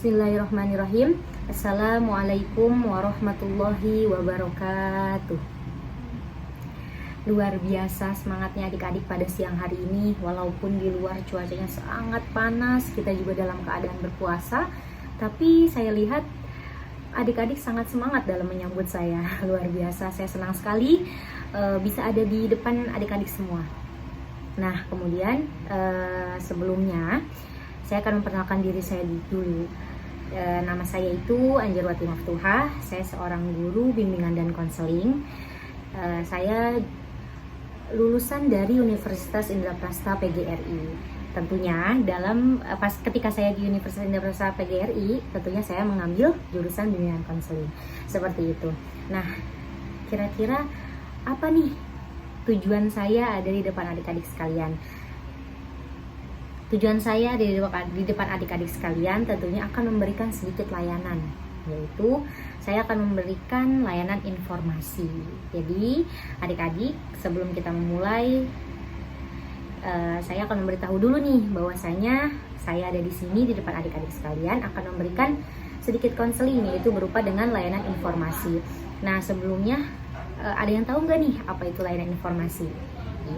Bismillahirrahmanirrahim. Assalamualaikum warahmatullahi wabarakatuh. Luar biasa semangatnya adik-adik pada siang hari ini. Walaupun di luar cuacanya sangat panas, kita juga dalam keadaan berpuasa, tapi saya lihat adik-adik sangat semangat dalam menyambut saya. Luar biasa, saya senang sekali bisa ada di depan adik-adik semua. Nah, kemudian sebelumnya saya akan memperkenalkan diri saya dulu. Nama saya itu Anjarwati Maftuhah. Saya seorang guru bimbingan dan konseling. Saya lulusan dari Universitas Indraprasta PGRI. Tentunya ketika saya di Universitas Indraprasta PGRI, tentunya saya mengambil jurusan bimbingan konseling. Seperti itu. Nah, kira-kira apa nih tujuan saya ada di depan adik-adik sekalian? Tujuan saya di depan adik-adik sekalian tentunya akan memberikan sedikit layanan, yaitu saya akan memberikan layanan informasi. Jadi adik-adik, sebelum kita memulai, saya akan memberitahu dulu nih bahwasanya saya ada di sini di depan adik-adik sekalian akan memberikan sedikit konseling, yaitu berupa dengan layanan informasi. Nah, sebelumnya ada yang tahu nggak nih apa itu layanan informasi?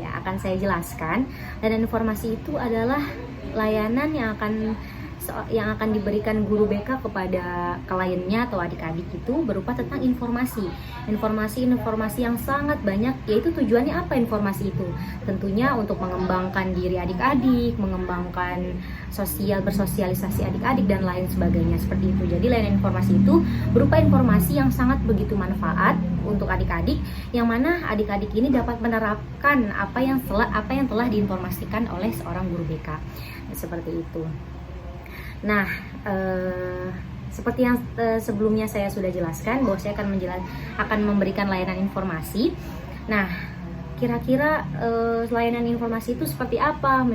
Ya, akan saya jelaskan. Layanan informasi itu adalah layanan yang akan diberikan guru BK kepada kliennya atau adik-adik itu berupa tentang informasi yang sangat banyak. Yaitu tujuannya apa informasi itu? Tentunya untuk mengembangkan diri adik-adik, mengembangkan bersosialisasi adik-adik dan lain sebagainya, seperti itu. Jadi layanan informasi itu berupa informasi yang sangat begitu manfaat untuk adik-adik, yang mana adik-adik ini dapat menerapkan apa yang telah diinformasikan oleh seorang guru BK. Seperti itu. Nah, seperti yang sebelumnya saya sudah jelaskan bahwa saya akan memberikan layanan informasi. Nah, kira-kira layanan informasi itu seperti apa?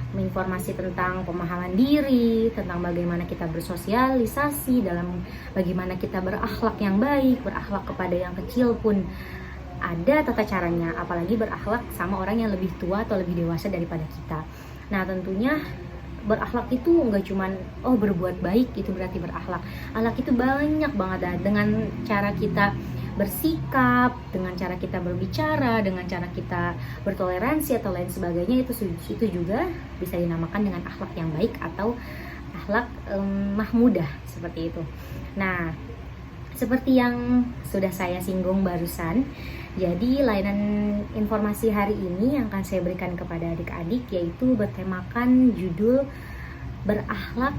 Menginformasi tentang pemahaman diri, tentang bagaimana kita bersosialisasi, dalam bagaimana kita berakhlak yang baik, berakhlak kepada yang kecil pun ada tata caranya, apalagi berakhlak sama orang yang lebih tua atau lebih dewasa daripada kita. Nah, tentunya berakhlak itu nggak cuman berbuat baik itu berarti berakhlak. Akhlak itu banyak banget, dengan cara kita bersikap, dengan cara kita berbicara, dengan cara kita bertoleransi atau lain sebagainya, itu juga bisa dinamakan dengan akhlak yang baik atau akhlak mahmudah, seperti itu. Nah, seperti yang sudah saya singgung barusan, jadi layanan informasi hari ini yang akan saya berikan kepada adik-adik yaitu bertemakan judul berakhlak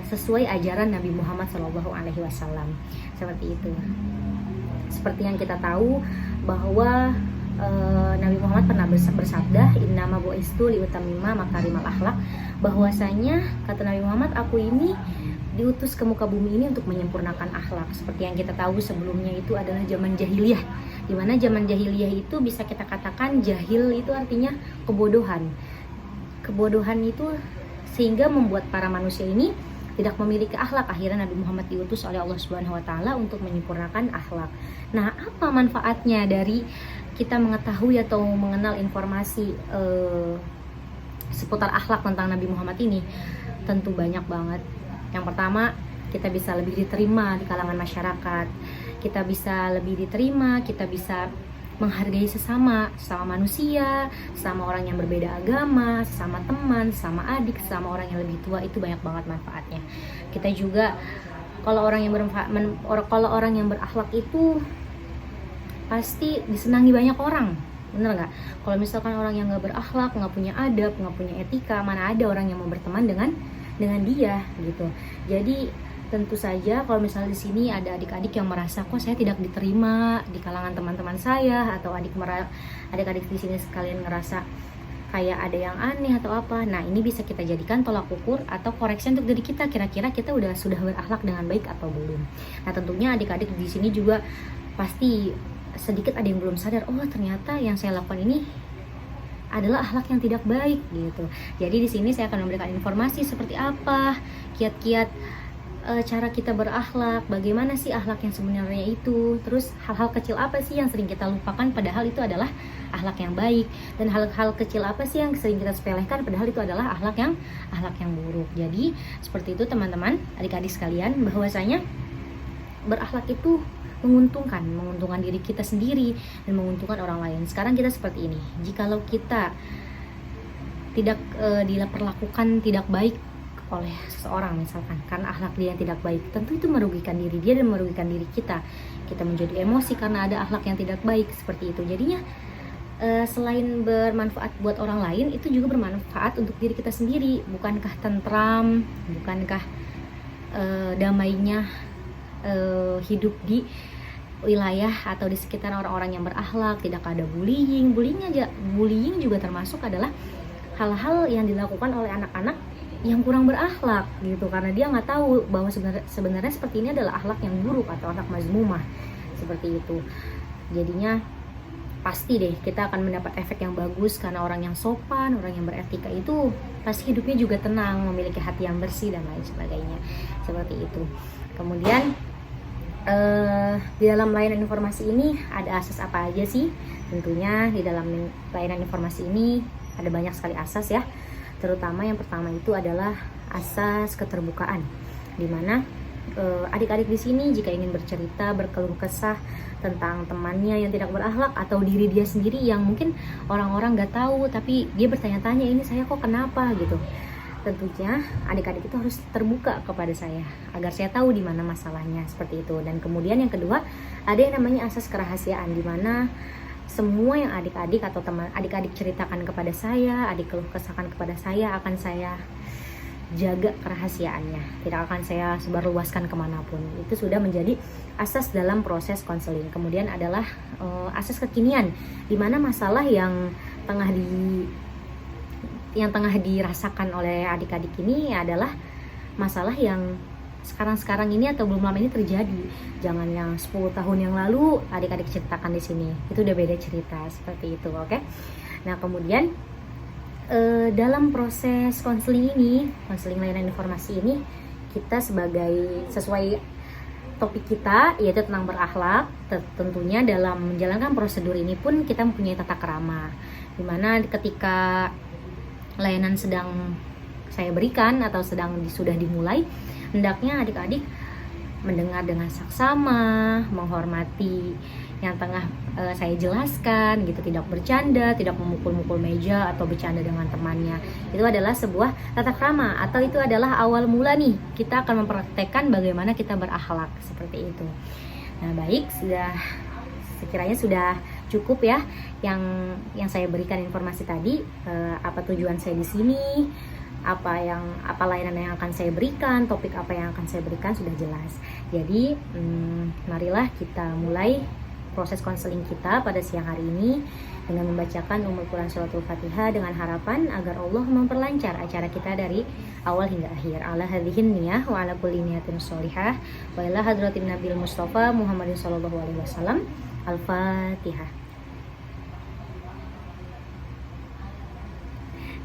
sesuai ajaran Nabi Muhammad SAW. Seperti itu. Seperti yang kita tahu bahwa Nabi Muhammad pernah bersabda, innama bu'istu liutammima makarimal akhlak, bahwasanya kata Nabi Muhammad, aku ini diutus ke muka bumi ini untuk menyempurnakan akhlak. Seperti yang kita tahu sebelumnya itu adalah zaman jahiliyah, di mana zaman jahiliyah itu bisa kita katakan jahil itu artinya kebodohan. Kebodohan itu sehingga membuat para manusia ini tidak memiliki akhlak. Akhirnya Nabi Muhammad diutus oleh Allah Subhanahu wa taala untuk menyempurnakan akhlak. Nah, apa manfaatnya dari kita mengetahui atau mengenal informasi seputar akhlak tentang Nabi Muhammad ini? Tentu banyak banget. Yang pertama, kita bisa lebih diterima di kalangan masyarakat. Kita bisa lebih diterima, kita bisa menghargai sesama manusia, sesama orang yang berbeda agama, sesama teman, sesama adik, sesama orang yang lebih tua. Itu banyak banget manfaatnya. Kita juga kalau orang yang berakhlak itu pasti disenangi banyak orang, bener nggak? Kalau misalkan orang yang nggak berakhlak, nggak punya adab, nggak punya etika, mana ada orang yang mau berteman dengan dia gitu. Jadi tentu saja kalau misalnya di sini ada adik-adik yang merasa kok saya tidak diterima di kalangan teman-teman saya, atau adik-adik di sini sekalian ngerasa kayak ada yang aneh atau apa. Nah, ini bisa kita jadikan tolak ukur atau koreksi untuk diri kita, kira-kira kita sudah berakhlak dengan baik atau belum. Nah, tentunya adik-adik di sini juga pasti sedikit ada yang belum sadar, ternyata yang saya lakukan ini adalah akhlak yang tidak baik gitu. Jadi di sini saya akan memberikan informasi seperti apa kiat-kiat cara kita berakhlak, bagaimana sih akhlak yang sebenarnya itu, terus hal-hal kecil apa sih yang sering kita lupakan padahal itu adalah akhlak yang baik, dan hal-hal kecil apa sih yang sering kita sepelekan padahal itu adalah akhlak yang buruk. Jadi seperti itu teman-teman, adik-adik sekalian, bahwasanya berakhlak itu menguntungkan diri kita sendiri dan menguntungkan orang lain. Sekarang kita seperti ini, jikalau kita tidak diperlakukan tidak baik oleh seseorang misalkan karena akhlak dia yang tidak baik, tentu itu merugikan diri dia dan merugikan diri kita. Kita menjadi emosi karena ada akhlak yang tidak baik seperti itu. Jadinya selain bermanfaat buat orang lain, itu juga bermanfaat untuk diri kita sendiri. Bukankah tentram, bukankah damainya hidup di wilayah atau di sekitar orang-orang yang berakhlak, tidak ada bullying juga termasuk adalah hal-hal yang dilakukan oleh anak-anak yang kurang berakhlak gitu, karena dia nggak tahu bahwa sebenarnya seperti ini adalah akhlak yang buruk atau akhlak mazmumah seperti itu. Jadinya pasti deh kita akan mendapat efek yang bagus, karena orang yang sopan, orang yang beretika itu pasti hidupnya juga tenang, memiliki hati yang bersih dan lain sebagainya seperti itu. Kemudian di dalam layanan informasi ini ada asas apa aja sih? Tentunya di dalam layanan informasi ini ada banyak sekali asas ya. Terutama yang pertama itu adalah asas keterbukaan, dimana adik-adik di sini jika ingin bercerita, berkeluh kesah tentang temannya yang tidak berakhlak atau diri dia sendiri yang mungkin orang-orang nggak tahu, tapi dia bertanya-tanya, ini saya kok kenapa gitu. Tentunya adik-adik itu harus terbuka kepada saya agar saya tahu di mana masalahnya seperti itu. Dan kemudian yang kedua ada yang namanya asas kerahasiaan, dimana semua yang adik-adik atau teman adik-adik ceritakan kepada saya, adik keluh kesahkan kepada saya, akan saya jaga kerahasiaannya, tidak akan saya sebarluaskan kemanapun. Itu sudah menjadi asas dalam proses konseling. Kemudian adalah asas kekinian, di mana masalah yang tengah dirasakan oleh adik-adik ini adalah masalah yang sekarang ini atau belum lama ini terjadi. Jangan yang 10 tahun yang lalu adik-adik ceritakan di sini, itu udah beda cerita seperti itu, oke? Nah kemudian dalam proses konseling layanan informasi ini, kita sesuai topik kita yaitu tentang berakhlak. Tentunya dalam menjalankan prosedur ini pun kita mempunyai tata krama, dimana ketika layanan sedang saya berikan atau sudah dimulai, hendaknya adik-adik mendengar dengan saksama, menghormati yang tengah saya jelaskan gitu, tidak bercanda, tidak memukul-mukul meja atau bercanda dengan temannya. Itu adalah sebuah tata krama, atau itu adalah awal mula nih kita akan mempraktekkan bagaimana kita berakhlak seperti itu. Nah baik, sekiranya sudah cukup ya yang saya berikan informasi tadi. Apa tujuan saya di sini, apa layanan yang akan saya berikan, topik apa yang akan saya berikan sudah jelas. Jadi marilah kita mulai proses konseling kita pada siang hari ini dengan membacakan Ummul Quran Suratul Fatihah, dengan harapan agar Allah memperlancar acara kita dari awal hingga akhir. Ala hadhihin niyah wa ala kulli niyatin sholihah wa ila hadratin Nabil Mustafa Muhammadin sallallahu alaihi wasallam. Al-Fatihah.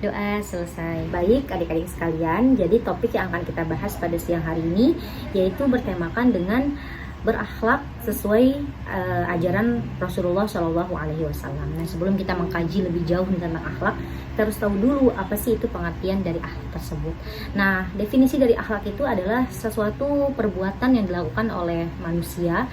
Doa selesai. Baik adik-adik sekalian, jadi topik yang akan kita bahas pada siang hari ini yaitu bertemakan dengan berakhlak sesuai ajaran Rasulullah Shallallahu Alaihi Wasallam. Nah sebelum kita mengkaji lebih jauh tentang akhlak, kita harus tahu dulu apa sih itu pengertian dari akhlak tersebut. Nah definisi dari akhlak itu adalah sesuatu perbuatan yang dilakukan oleh manusia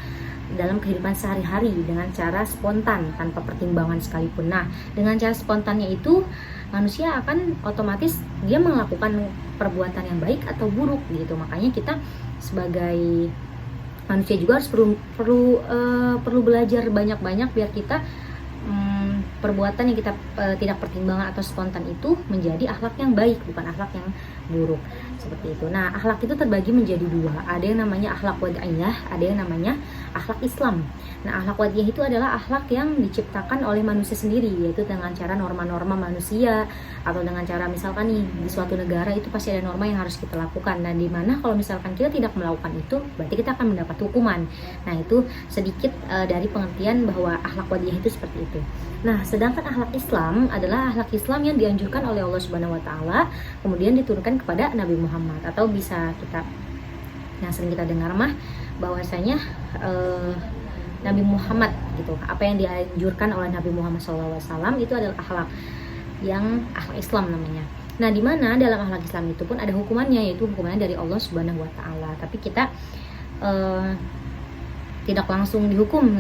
dalam kehidupan sehari-hari dengan cara spontan tanpa pertimbangan sekalipun. Nah dengan cara spontannya itu manusia akan otomatis dia melakukan perbuatan yang baik atau buruk gitu. Makanya kita sebagai manusia juga harus perlu belajar banyak-banyak biar kita perbuatan yang kita tidak pertimbangan atau spontan itu menjadi akhlak yang baik, bukan akhlak yang buruk seperti itu. Nah akhlak itu terbagi menjadi dua, ada yang namanya akhlak wad'iyah, ada yang namanya akhlak Islam. Nah akhlak wad'iyah itu adalah akhlak yang diciptakan oleh manusia sendiri, yaitu dengan cara norma-norma manusia, atau dengan cara misalkan nih di suatu negara itu pasti ada norma yang harus kita lakukan. Nah dimana kalau misalkan kita tidak melakukan itu, berarti kita akan mendapat hukuman. Nah itu sedikit dari pengertian bahwa akhlak wad'iyah itu seperti itu. Nah sedangkan akhlak Islam adalah akhlak Islam yang dianjurkan oleh Allah Subhanahu wa Ta'ala, kemudian diturunkan kepada Nabi Muhammad, atau bisa kita Nah, sering kita dengar mah bahwasanya Nabi Muhammad gitu, apa yang dianjurkan oleh Nabi Muhammad SAW itu adalah akhlak yang akhlak Islam namanya. Nah, di mana dalam akhlak Islam itu pun ada hukumannya, yaitu hukumannya dari Allah Subhanahu wa taala. Tapi kita tidak langsung dihukum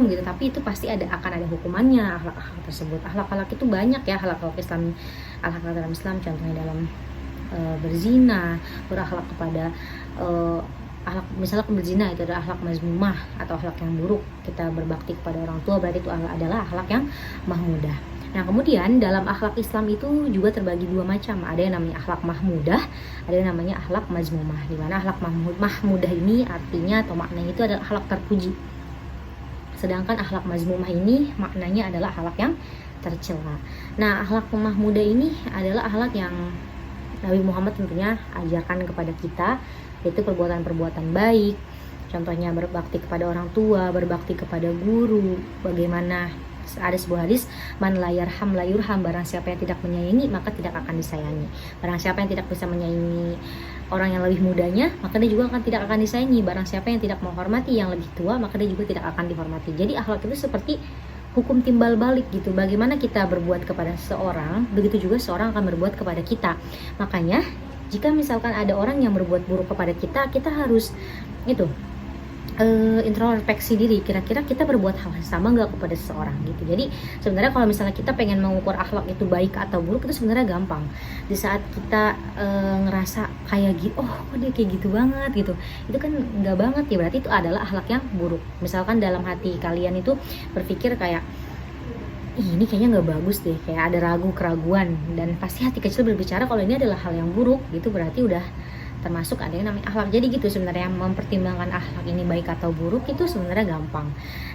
gitu, tapi itu pasti akan ada hukumannya akhlak-akhlak tersebut. Akhlak-akhlak itu banyak ya, akhlak Islam, akhlak dalam Islam contohnya dalam berzina, berakhlak kepada akhlak, misalnya berzina itu adalah akhlak mazmumah atau akhlak yang buruk. Kita berbakti kepada orang tua berarti itu adalah akhlak yang mahmudah. Nah, kemudian dalam akhlak Islam itu juga terbagi dua macam. Ada yang namanya akhlak mahmudah, ada yang namanya akhlak mazmumah. Di mana akhlak mahmudah ini artinya atau maknanya itu adalah akhlak terpuji. Sedangkan akhlak mazmumah ini maknanya adalah akhlak yang tercela. Nah, akhlak mahmudah ini adalah akhlak yang Nabi Muhammad tentunya ajarkan kepada kita, yaitu perbuatan-perbuatan baik. Contohnya berbakti kepada orang tua, berbakti kepada guru. Bagaimana ada sebuah hadis, man la yarham la yurham, barang siapa yang tidak menyayangi maka tidak akan disayangi. Barang siapa yang tidak bisa menyayangi orang yang lebih mudanya, maka dia juga tidak akan disayangi. Barang siapa yang tidak menghormati yang lebih tua, maka dia juga tidak akan dihormati. Jadi akhlak itu seperti hukum timbal balik gitu. Bagaimana kita berbuat kepada seorang, begitu juga seorang akan berbuat kepada kita. Makanya jika misalkan ada orang yang berbuat buruk kepada kita, kita harus itu introspeksi diri, kira-kira kita berbuat hal yang sama nggak kepada seseorang gitu. Jadi sebenarnya kalau misalnya kita pengen mengukur akhlak itu baik atau buruk, itu sebenarnya gampang. Di saat kita ngerasa kayak gitu, oh kok dia kayak gitu banget gitu, itu kan nggak banget ya, berarti itu adalah akhlak yang buruk. Misalkan dalam hati kalian itu berpikir kayak, ini kayaknya nggak bagus deh, kayak ada keraguan, dan pasti hati kecil berbicara kalau ini adalah hal yang buruk gitu, berarti udah termasuk ada yang namanya akhlak. Jadi gitu sebenarnya, mempertimbangkan akhlak ini baik atau buruk itu sebenarnya gampang.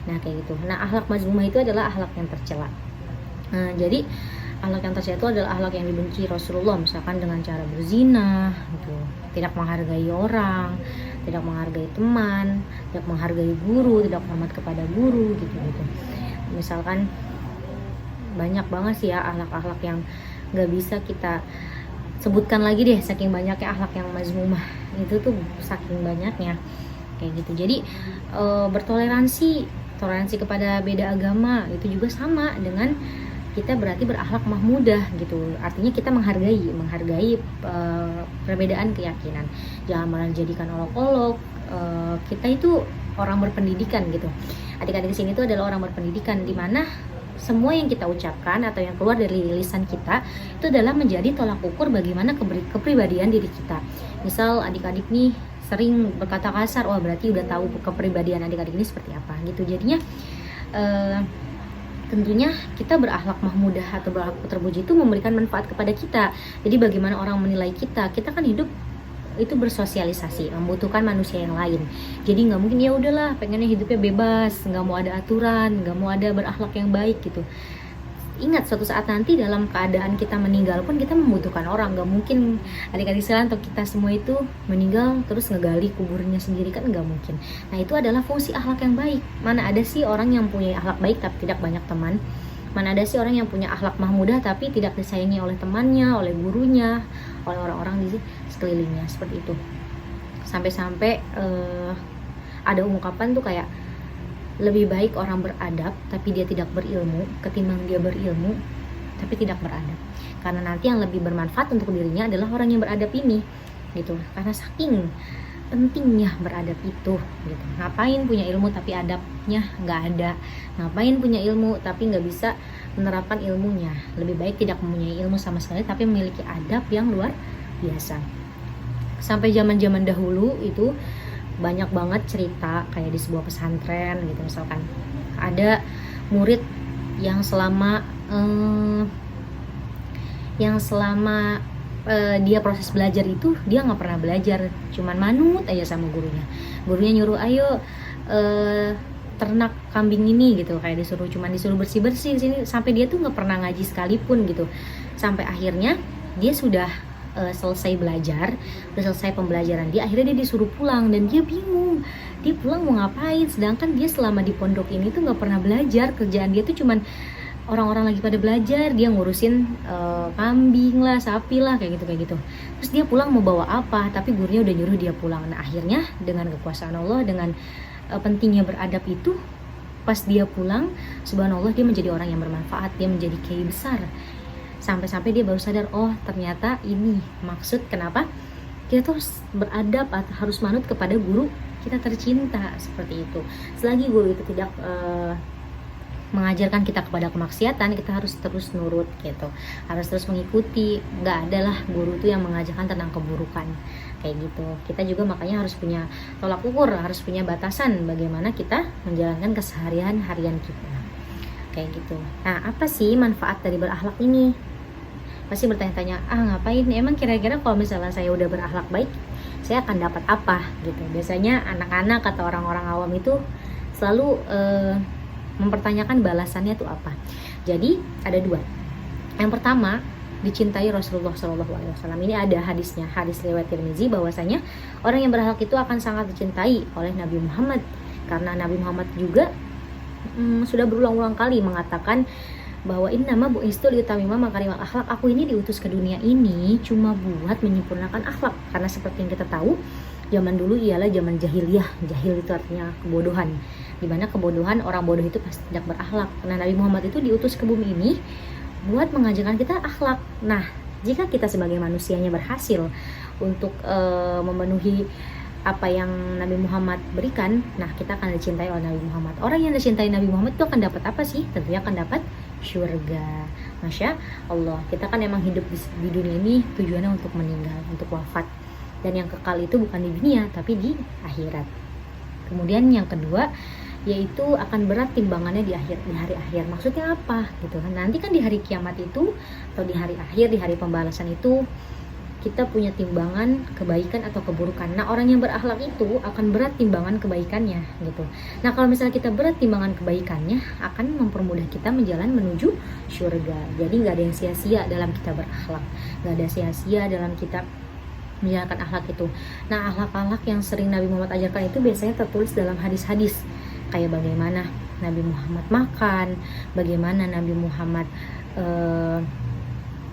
Nah, kayak gitu. Nah, akhlak mazmumah itu adalah akhlak yang tercela. Jadi akhlak yang tercela itu adalah akhlak yang dibenci Rasulullah, misalkan dengan cara berzina gitu, tidak menghargai orang, tidak menghargai teman, tidak menghargai guru, tidak hormat kepada guru gitu. Misalkan banyak banget sih ya akhlak-akhlak yang nggak bisa kita sebutkan lagi deh, saking banyaknya akhlak yang mazmumah itu tuh, saking banyaknya kayak gitu. Jadi toleransi kepada beda agama itu juga sama dengan kita berarti berakhlak mahmudah gitu. Artinya kita menghargai perbedaan keyakinan. Jangan malah jadikan olok-olok. Kita itu orang berpendidikan gitu. Adik-adik di sini tuh adalah orang berpendidikan, di mana semua yang kita ucapkan atau yang keluar dari lisan kita itu adalah menjadi tolak ukur bagaimana kepribadian diri kita. Misal adik-adik nih sering berkata kasar, wah berarti udah tahu kepribadian adik-adik ini seperti apa gitu. Jadinya tentunya kita berakhlak mahmudah atau berakhlak terpuji itu memberikan manfaat kepada kita. Jadi bagaimana orang menilai kita kan hidup itu bersosialisasi, membutuhkan manusia yang lain. Jadi nggak mungkin ya udahlah pengennya hidupnya bebas, nggak mau ada aturan, nggak mau ada berakhlak yang baik gitu. Ingat suatu saat nanti dalam keadaan kita meninggal pun kita membutuhkan orang. Nggak mungkin adik-adik sekalian atau kita semua itu meninggal terus ngegali kuburnya sendiri, kan nggak mungkin. Nah, itu adalah fungsi akhlak yang baik. Mana ada sih orang yang punya akhlak baik tapi tidak banyak teman? Mana ada sih orang yang punya akhlak mahmudah tapi tidak disayangi oleh temannya, oleh gurunya, oleh orang-orang di sekelilingnya, seperti itu. Sampai-sampai ada ungkapan tuh kayak, lebih baik orang beradab tapi dia tidak berilmu ketimbang dia berilmu tapi tidak beradab. Karena nanti yang lebih bermanfaat untuk dirinya adalah orang yang beradab ini gitu. Karena saking pentingnya beradab itu gitu. Ngapain punya ilmu tapi adabnya nggak ada, ngapain punya ilmu tapi nggak bisa menerapkan ilmunya. Lebih baik tidak mempunyai ilmu sama sekali tapi memiliki adab yang luar biasa. Sampai zaman-zaman dahulu itu banyak banget cerita kayak di sebuah pesantren gitu, misalkan ada murid yang selama dia proses belajar itu dia nggak pernah belajar, cuman manut aja sama gurunya nyuruh ayo ternak kambing ini gitu, kayak disuruh bersih sini, sampai dia tuh nggak pernah ngaji sekalipun gitu. Sampai akhirnya dia sudah selesai belajar, udah selesai pembelajaran dia, akhirnya dia disuruh pulang dan dia bingung, dia pulang mau ngapain, sedangkan dia selama di pondok ini tuh nggak pernah belajar, kerjaan dia tuh cuman orang-orang lagi pada belajar, dia ngurusin kambing lah, sapi lah, kayak gitu. Terus dia pulang mau bawa apa, tapi gurunya udah nyuruh dia pulang. Nah akhirnya dengan kekuasaan Allah, dengan pentingnya beradab itu, pas dia pulang, subhanallah dia menjadi orang yang bermanfaat, dia menjadi kiai besar. Sampai-sampai dia baru sadar, oh ternyata ini maksud kenapa kita tuh harus beradab atau harus manut kepada guru kita tercinta, seperti itu. Selagi guru itu tidak mengajarkan kita kepada kemaksiatan, kita harus terus nurut gitu, harus terus mengikuti. Nggak ada lah guru itu yang mengajarkan tentang keburukan kayak gitu. Kita juga makanya harus punya tolak ukur, harus punya batasan bagaimana kita menjalankan keseharian harian kita kayak gitu. Nah apa sih manfaat dari berakhlak ini? Pasti bertanya-tanya, ngapain? Emang kira-kira kalau misalnya saya udah berakhlak baik, saya akan dapat apa gitu. Biasanya anak-anak atau orang-orang awam itu selalu mempertanyakan balasannya itu apa. Jadi ada dua. Yang pertama, dicintai Rasulullah SAW. Ini ada hadisnya, hadis riwayat Tirmizi, bahwasanya orang yang berakhlak itu akan sangat dicintai oleh Nabi Muhammad, karena Nabi Muhammad juga sudah berulang-ulang kali mengatakan bahwa innama bu'istu liutamima makarimal akhlak, aku ini diutus ke dunia ini cuma buat menyempurnakan akhlak. Karena seperti yang kita tahu, zaman dulu ialah zaman jahiliyah. Jahil itu artinya kebodohan, dimana kebodohan, orang bodoh itu pasti tidak berakhlak. Karena Nabi Muhammad itu diutus ke bumi ini buat mengajarkan kita akhlak. Nah, jika kita sebagai manusianya berhasil untuk memenuhi apa yang Nabi Muhammad berikan, nah kita akan dicintai oleh Nabi Muhammad. Orang yang dicintai Nabi Muhammad itu akan dapat apa sih? Tentunya akan dapat syurga. Masya Allah, kita kan emang hidup di dunia ini tujuannya untuk meninggal, untuk wafat. Dan yang kekal itu bukan di dunia, tapi di akhirat. Kemudian yang kedua, yaitu akan berat timbangannya di hari akhir. Maksudnya apa gitu kan? Nanti kan di hari kiamat itu, atau di hari akhir, di hari pembalasan itu, kita punya timbangan kebaikan atau keburukan. Nah orang yang berakhlak itu akan berat timbangan kebaikannya gitu. Nah kalau misalnya kita berat timbangan kebaikannya, akan mempermudah kita menjalan menuju syurga. Jadi nggak ada yang sia-sia dalam kita berakhlak, nggak ada sia-sia dalam kita menjalankan akhlak itu. Nah akhlak-akhlak yang sering Nabi Muhammad ajarkan itu biasanya tertulis dalam hadis-hadis, kayak bagaimana Nabi Muhammad makan, bagaimana Nabi Muhammad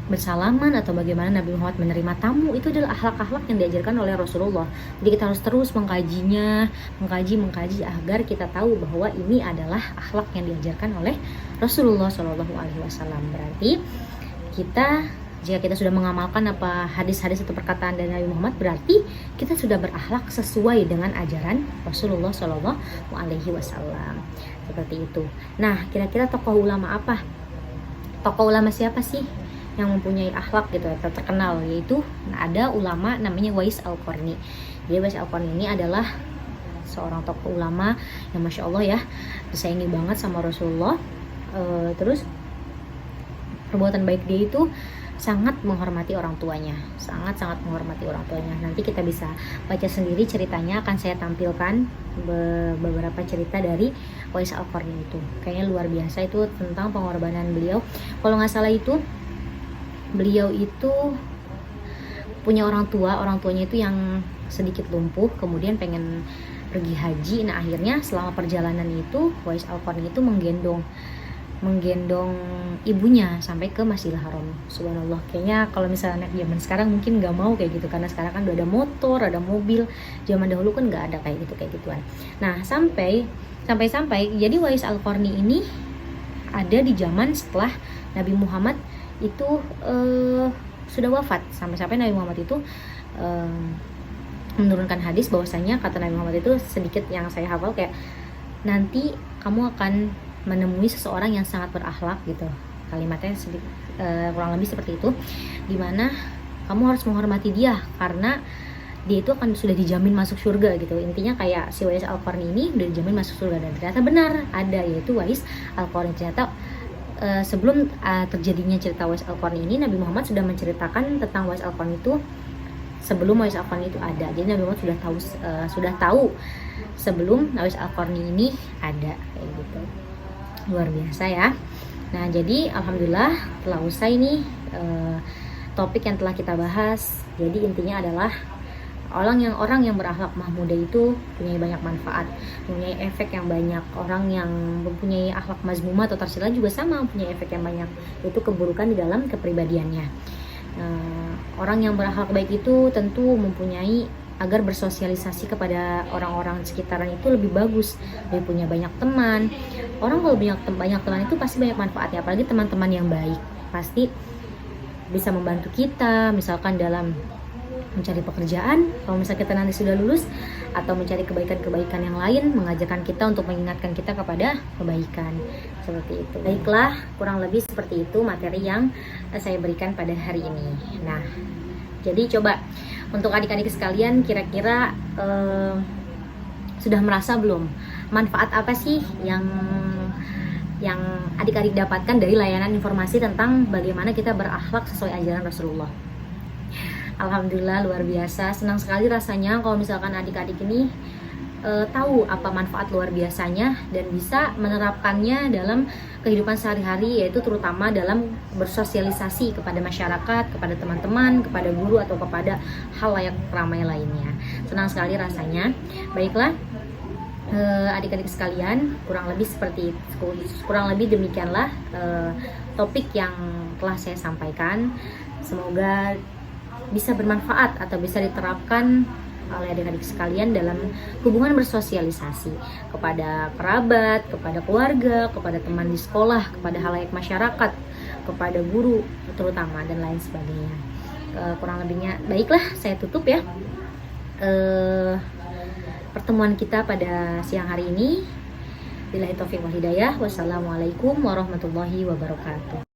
bersalaman, atau bagaimana Nabi Muhammad menerima tamu. Itu adalah akhlak-akhlak yang diajarkan oleh Rasulullah. Jadi kita harus terus mengkajinya, mengkaji agar kita tahu bahwa ini adalah akhlak yang diajarkan oleh Rasulullah SAW. Berarti jika kita sudah mengamalkan apa hadis-hadis atau perkataan dari Nabi Muhammad, berarti kita sudah berakhlak sesuai dengan ajaran Rasulullah SAW. Seperti itu. Nah, kira-kira tokoh ulama apa? Tokoh ulama siapa sih yang mempunyai akhlak gitu atau terkenal? Yaitu ada ulama namanya Uwais Al-Qarni. Jadi Uwais Al-Qarni ini adalah seorang tokoh ulama yang masya Allah ya, disayangi banget sama Rasulullah. Terus perbuatan baik dia itu sangat menghormati orang tuanya, sangat menghormati orang tuanya. Nanti kita bisa baca sendiri ceritanya, akan saya tampilkan beberapa cerita dari Uwais Al-Qarni itu. Kayaknya luar biasa itu tentang pengorbanan beliau. Kalau nggak salah itu beliau itu punya orang tuanya itu yang sedikit lumpuh, kemudian pengen pergi haji. Nah akhirnya selama perjalanan itu Uwais Al-Qarni itu menggendong ibunya sampai ke Masjidil Haram. Subhanallah, kayaknya kalau misalnya anak zaman sekarang mungkin nggak mau kayak gitu, karena sekarang kan udah ada motor, ada mobil. Zaman dahulu kan nggak ada kayak gituan. Nah sampai jadi Uwais Al-Qarni ini ada di zaman setelah Nabi Muhammad itu sudah wafat. Sampai Nabi Muhammad itu menurunkan hadis bahwasanya, kata Nabi Muhammad itu, sedikit yang saya hafal, kayak nanti kamu akan menemui seseorang yang sangat berakhlak gitu. Kalimatnya kurang lebih seperti itu, dimana kamu harus menghormati dia karena dia itu akan sudah dijamin masuk surga gitu. Intinya kayak si Uwais Al-Qarni ini udah dijamin masuk surga. Dan ternyata benar ada, yaitu Uwais Al-Qarni. Ternyata sebelum terjadinya cerita Uwais Al-Qarni ini, Nabi Muhammad sudah menceritakan tentang Uwais Al-Qarni itu sebelum Uwais Al-Qarni itu ada. Jadi Nabi Muhammad sudah tahu sebelum Uwais Al-Qarni ini ada, kayak gitu. Luar biasa ya. Nah jadi alhamdulillah telah usai nih topik yang telah kita bahas. Jadi intinya adalah orang yang berakhlak mahmudah itu punya banyak manfaat, punya efek yang banyak. Orang yang mempunyai akhlak mazmumah atau tarsila juga sama, punya efek yang banyak, yaitu keburukan di dalam kepribadiannya. Orang yang berakhlak baik itu tentu mempunyai, agar bersosialisasi kepada orang-orang sekitaran itu lebih bagus, lebih punya banyak teman. Orang kalau banyak teman itu pasti banyak manfaatnya, apalagi teman-teman yang baik pasti bisa membantu kita, misalkan dalam mencari pekerjaan, kalau misalnya kita nanti sudah lulus, atau mencari kebaikan-kebaikan yang lain, mengajarkan kita untuk mengingatkan kita kepada kebaikan, seperti itu. Baiklah, kurang lebih seperti itu materi yang saya berikan pada hari ini. Nah, jadi coba untuk adik-adik sekalian, kira-kira sudah merasa belum manfaat apa sih yang adik-adik dapatkan dari layanan informasi tentang bagaimana kita berakhlak sesuai ajaran Rasulullah? Alhamdulillah, luar biasa, senang sekali rasanya kalau misalkan adik-adik ini tahu apa manfaat luar biasanya dan bisa menerapkannya dalam kehidupan sehari-hari, yaitu terutama dalam bersosialisasi kepada masyarakat, kepada teman-teman, kepada guru, atau kepada halayak ramai lainnya. Senang sekali rasanya. Baiklah, adik-adik sekalian, kurang lebih demikianlah topik yang telah saya sampaikan. Semoga bisa bermanfaat atau bisa diterapkan oleh adik-adik sekalian dalam hubungan bersosialisasi kepada kerabat, kepada keluarga, kepada teman di sekolah, kepada halayak masyarakat, kepada guru terutama, dan lain sebagainya. Kurang lebihnya, baiklah, saya tutup ya pertemuan kita pada siang hari ini. Billahi taufiq wal hidayah. Wassalamualaikum warahmatullahi wabarakatuh.